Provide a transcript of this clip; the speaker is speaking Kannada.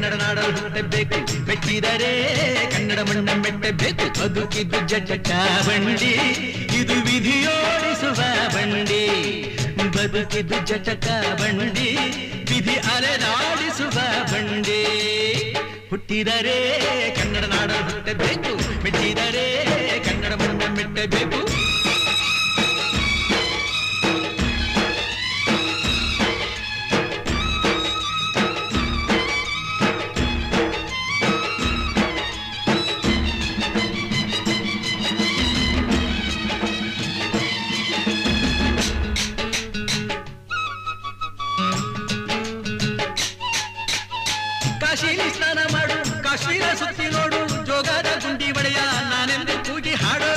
ಕನ್ನಡ ನಾಡಲು ಹುಟ್ಟಬೇಕು, ಮೆಟ್ಟಿದರೆ ಕನ್ನಡ ಮಣ್ಣ ಮೆಟ್ಟಬೇಕು. ಬದುಕಿದ್ದು ಜಟಕ ಬಂಡಿ, ಇದು ವಿಧಿಯೋಡಿಸುವ ಬಂಡಿ. ಬದುಕಿದ್ದು ಜಟಕ ಬಂಡಿ, ವಿಧಿ ಅಲೆದಾಡಿಸುವ ಬಂಡಿ. ಹುಟ್ಟಿದರೆ ಕನ್ನಡ ನಾಡಲು ಹುಟ್ಟಬೇಕು, ಮೆಟ್ಟಿದರೆ ಕನ್ನಡ ಮಣ್ಣ ಮೆಟ್ಟಬೇಕು. ಕಾಶಿಲಿ ಸ್ನಾನ ಮಾಡು, ಕಾಶ್ಮೀರ ಸುತ್ತಿ ನೋಡು, ಜೋಗದ ಗುಂಡಿ ಒಡೆಯ ನಾನೆಂದು ಕೂಗಿ ಹಾಡು.